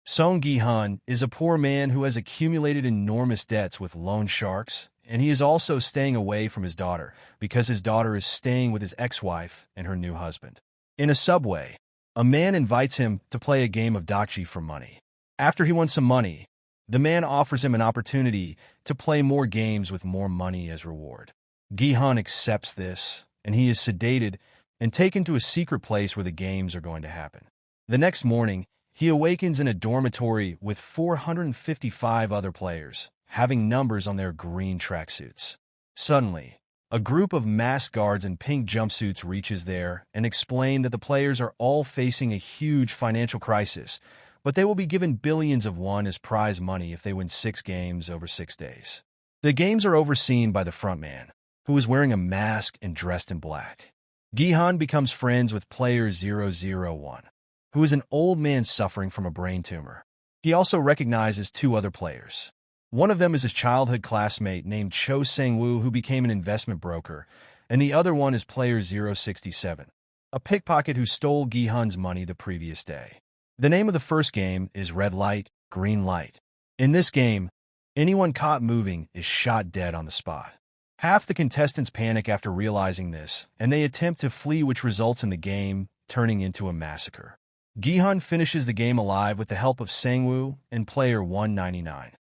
Song Gi-hun is a poor man who has accumulated enormous debts with loan sharks, and he is also staying away from his daughter because his daughter is staying with his ex-wife and her new husband. In a subway, a man invites him to play a game of dakji for money. After he won some money, the man offers him an opportunity to play more games with more money as reward. Gi-hun accepts this, and he is sedated and taken to a secret place where the games are going to happen. The next morning, he awakens in a dormitory with 455 other players, having numbers on their green tracksuits. Suddenly, a group of masked guards in pink jumpsuits reaches there and explain that the players are all facing a huge financial crisis, but they will be given billions of won as prize money if they win 6 games over 6 days. The games are overseen by the frontman, who is wearing a mask and dressed in black. Gi-hun becomes friends with player 001, who is an old man suffering from a brain tumor. He also recognizes 2 other players. One of them is his childhood classmate named Cho Sang-woo, who became an investment broker, and the other one is player 067, a pickpocket who stole Gi-hun's money the previous day. The name of the first game is Red Light, Green Light. In this game, anyone caught moving is shot dead on the spot. Half the contestants panic after realizing this, and they attempt to flee, which results in the game turning into a massacre. Gi-hun finishes the game alive with the help of Sang-woo and player 199.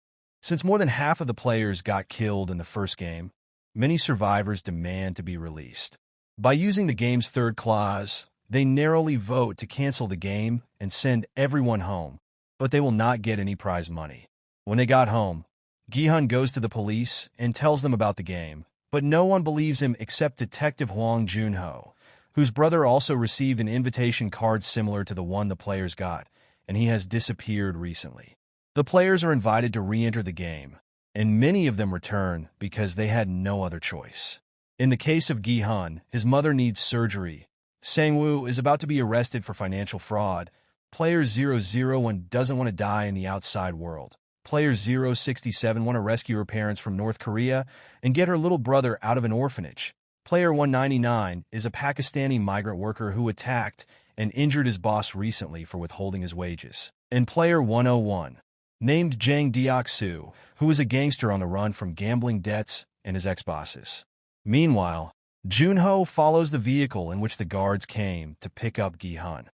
Since more than half of the players got killed in the first game, many survivors demand to be released. By using the game's third clause, they narrowly vote to cancel the game and send everyone home, but they will not get any prize money. When they got home, Gi-hun goes to the police and tells them about the game, but no one believes him except Detective Hwang Jun-ho, whose brother also received an invitation card similar to the one the players got, and he has disappeared recently. The players are invited to re-enter the game, and many of them return because they had no other choice. In the case of Gi-hun, his mother needs surgery. Sang-woo is about to be arrested for financial fraud. Player 001 doesn't want to die in the outside world. Player 067 want to rescue her parents from North Korea and get her little brother out of an orphanage. Player 199 is a Pakistani migrant worker who attacked and injured his boss recently for withholding his wages. And player 101, named Jang Deok-soo, who is a gangster on the run from gambling debts and his ex-bosses. Meanwhile, Jun-ho follows the vehicle in which the guards came to pick up Gi-hun.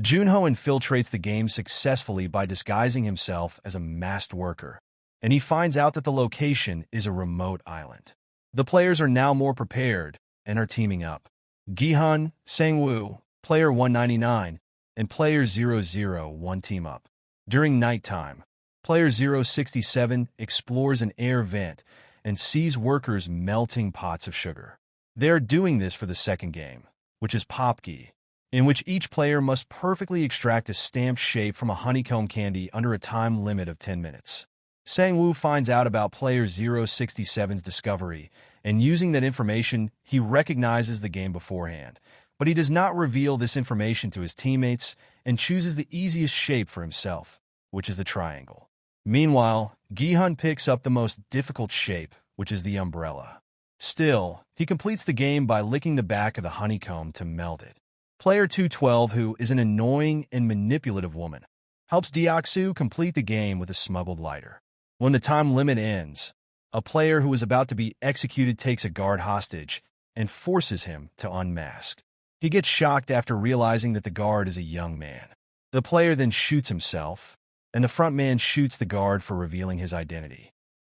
Jun-ho infiltrates the game successfully by disguising himself as a masked worker, and he finds out that the location is a remote island. The players are now more prepared and are teaming up. Gi-hun, Sang-woo, player 199, and player 001 team up. During nighttime, player 067 explores an air vent and sees workers melting pots of sugar. They are doing this for the second game, which is Popgi, in which each player must perfectly extract a stamped shape from a honeycomb candy under a time limit of 10 minutes. Sang-woo finds out about player 067's discovery, and using that information, he recognizes the game beforehand. But he does not reveal this information to his teammates and chooses the easiest shape for himself, which is the triangle. Meanwhile, Gi-hun picks up the most difficult shape, which is the umbrella. Still, he completes the game by licking the back of the honeycomb to melt it. Player 212, who is an annoying and manipulative woman, helps Deok-soo complete the game with a smuggled lighter. When the time limit ends, a player who is about to be executed takes a guard hostage and forces him to unmask. He gets shocked after realizing that the guard is a young man. The player then shoots himself, and the front man shoots the guard for revealing his identity.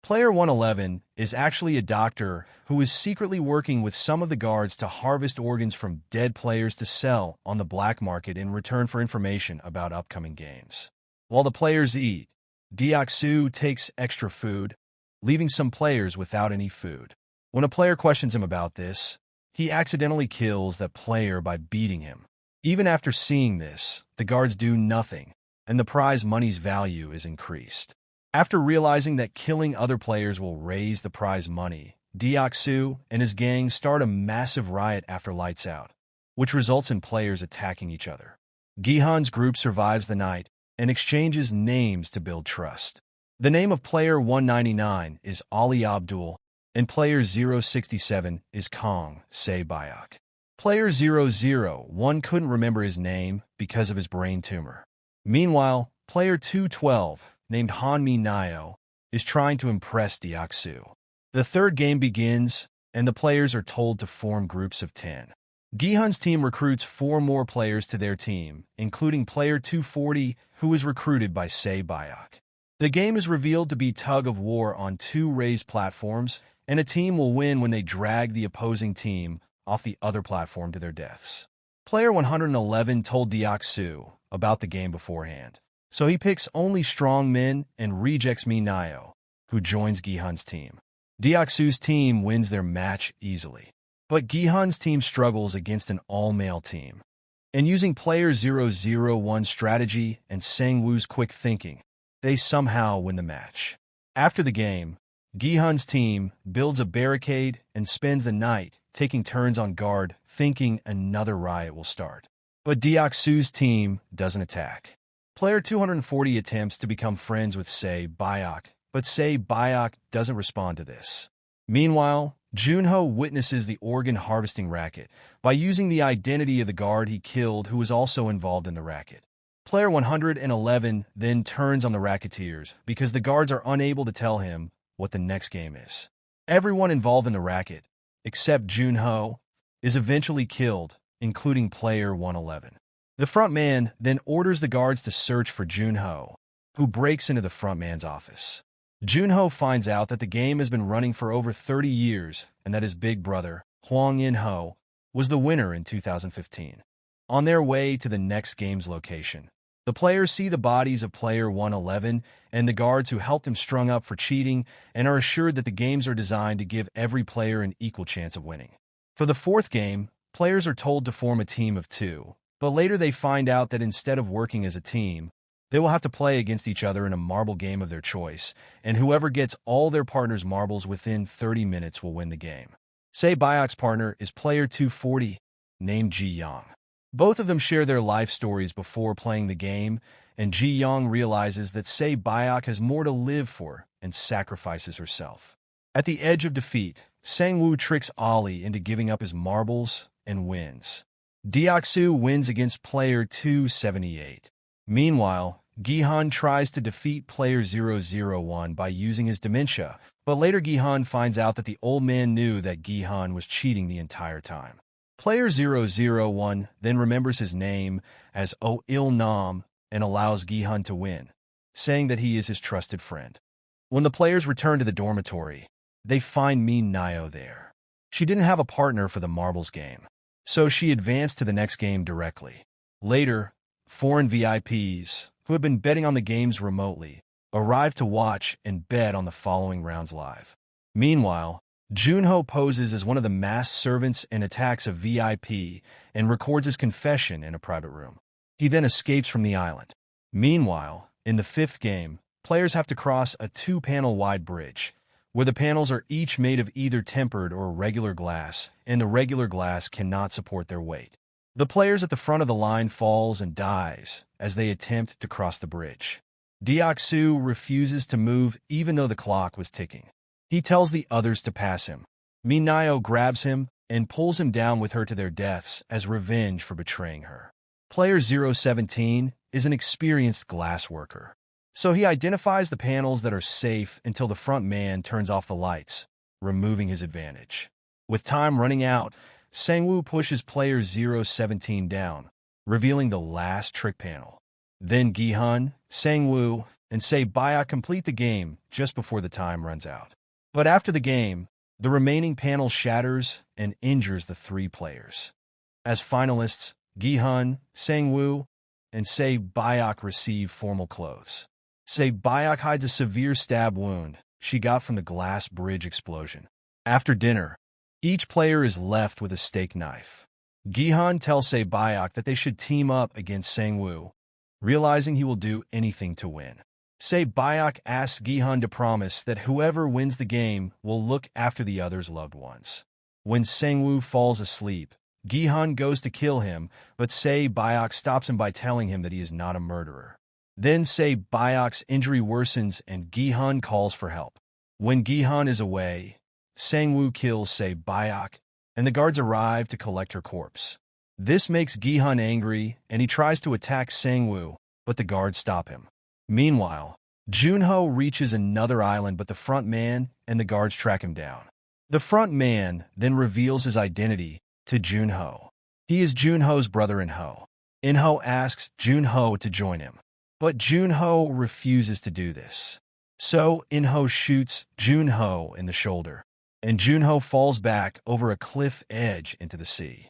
Player 111 is actually a doctor who is secretly working with some of the guards to harvest organs from dead players to sell on the black market in return for information about upcoming games. While the players eat, Deok-soo takes extra food, leaving some players without any food. When a player questions him about this, he accidentally kills that player by beating him. Even after seeing this, the guards do nothing, and the prize money's value is increased. After realizing that killing other players will raise the prize money, Deok-soo and his gang start a massive riot after lights out, which results in players attacking each other. Gi-hun's group survives the night and exchanges names to build trust. The name of player 199 is Ali Abdul, and player 067 is Kong Se-byuk. Player 001 couldn't remember his name because of his brain tumor. Meanwhile, player 212, named Hanmi Nyo, is trying to impress Deoksu. The third game begins, and the players are told to form groups of 10. Gihan's team recruits 4 more players to their team, including player 240, who was recruited by Se Bayok. The game is revealed to be tug-of-war on 2 raised platforms, and a team will win when they drag the opposing team off the other platform to their deaths. Player 111 told Deoksu about the game beforehand, so he picks only strong men and rejects Minayo, who joins Gihan's team. Deoksu's team wins their match easily, but Gihan's team struggles against an all-male team. And using player 001's strategy and Sangwoo's quick thinking, they somehow win the match. After the game, Gihan's team builds a barricade and spends the night taking turns on guard, thinking another riot will start. But Deoksu's team doesn't attack. Player 240 attempts to become friends with Se Bayok, but Se Bayok doesn't respond to this. Meanwhile, Junho witnesses the organ harvesting racket by using the identity of the guard he killed who was also involved in the racket. Player 111 then turns on the racketeers because the guards are unable to tell him what the next game is. Everyone involved in the racket, except Junho, is eventually killed, including player 111. The frontman then orders the guards to search for Junho, who breaks into the frontman's office. Junho finds out that the game has been running for over 30 years and that his big brother, Hwang In-ho, was the winner in 2015. On their way to the next game's location, the players see the bodies of player 111 and the guards who helped him strung up for cheating and are assured that the games are designed to give every player an equal chance of winning. For the fourth game, players are told to form a team of 2, but later they find out that instead of working as a team, they will have to play against each other in a marble game of their choice, and whoever gets all their partner's marbles within 30 minutes will win the game. Se Bayok's partner is player 240, named Ji Young. Both of them share their life stories before playing the game, and Ji Young realizes that Se Bayok has more to live for and sacrifices herself. At the edge of defeat, Sangwoo tricks Ali into giving up his marbles and wins. Deoksu wins against player 278. Meanwhile, Gihan tries to defeat player 001 by using his dementia, but later Gihan finds out that the old man knew that Gihan was cheating the entire time. Player 001 then remembers his name as Oh Il Nam and allows Gihan to win, saying that he is his trusted friend. When the players return to the dormitory, they find Min Nyo there. She didn't have a partner for the marbles game, so she advanced to the next game directly. Later, foreign VIPs, who had been betting on the games remotely, arrived to watch and bet on the following rounds live. Meanwhile, Junho poses as one of the masked servants and attacks a VIP and records his confession in a private room. He then escapes from the island. Meanwhile, in the fifth game, players have to cross a 2-panel wide bridge, where the panels are each made of either tempered or regular glass, and the regular glass cannot support their weight. The players at the front of the line falls and dies as they attempt to cross the bridge. Deoksu refuses to move even though the clock was ticking. He tells the others to pass him. Minayo grabs him and pulls him down with her to their deaths as revenge for betraying her. Player 017 is an experienced glass worker, so he identifies the panels that are safe until the front man turns off the lights, removing his advantage. With time running out, Sangwoo pushes player 017 down, revealing the last trick panel. Then Gihan, Sangwoo, and Se Bayok complete the game just before the time runs out. But after the game, the remaining panel shatters and injures the 3 players. As finalists, Gihan, Sangwoo, and Se Bayok receive formal clothes. Se Bayok hides a severe stab wound she got from the glass bridge explosion. After dinner, each player is left with a steak knife. Gihan tells Se Bayok that they should team up against Sangwoo, realizing he will do anything to win. Se Bayok asks Gihan to promise that whoever wins the game will look after the other's loved ones. When Sangwoo falls asleep, Gihan goes to kill him, but Se Bayok stops him by telling him that he is not a murderer. Then Se Bayok's injury worsens and Gihan calls for help. When Gihan is away, Sangwoo kills Se Bayok, and the guards arrive to collect her corpse. This makes Gihan angry, and he tries to attack Sangwoo, but the guards stop him. Meanwhile, Junho reaches another island, but the front man and the guards track him down. The front man then reveals his identity to Junho. He is Junho's brother Inho. Inho asks Junho to join him, but Junho refuses to do this. So Inho shoots Junho in the shoulder, and Junho falls back over a cliff edge into the sea.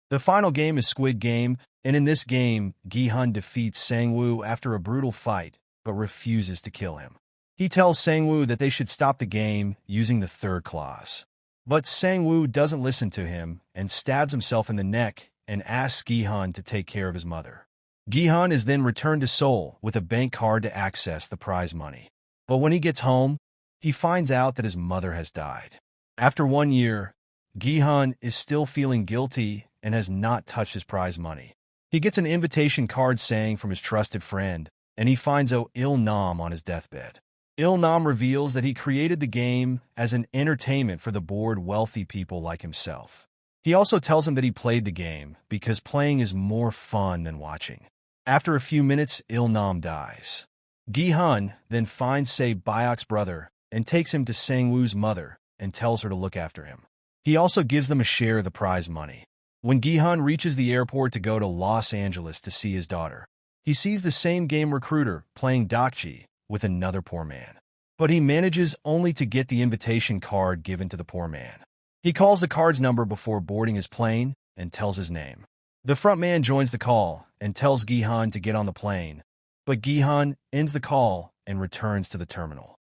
The final game is Squid Game, and in this game, Gi-hun defeats Sang-woo after a brutal fight, but refuses to kill him. He tells Sang-woo that they should stop the game using the third clause. But Sang-woo doesn't listen to him and stabs himself in the neck and asks Gi-hun to take care of his mother. Gi-hun is then returned to Seoul with a bank card to access the prize money. But when he gets home, he finds out that his mother has died. After 1 year, Gi-hun is still feeling guilty and has not touched his prize money. He gets an invitation card saying from his trusted friend, and he finds out Il-nam on his deathbed. Il-nam reveals that he created the game as an entertainment for the bored wealthy people like himself. He also tells him that he played the game because playing is more fun than watching. After a few minutes, Il-nam dies. Gi-hun then finds Se-byok's brother and takes him to Sang-woo's mother and tells her to look after him. He also gives them a share of the prize money. When Gi-hun reaches the airport to go to Los Angeles to see his daughter, he sees the same game recruiter playing Dokji with another poor man. But he manages only to get the invitation card given to the poor man. He calls the card's number before boarding his plane and tells his name. The front man joins the call and tells Gi-hun to get on the plane, but Gi-hun ends the call and returns to the terminal.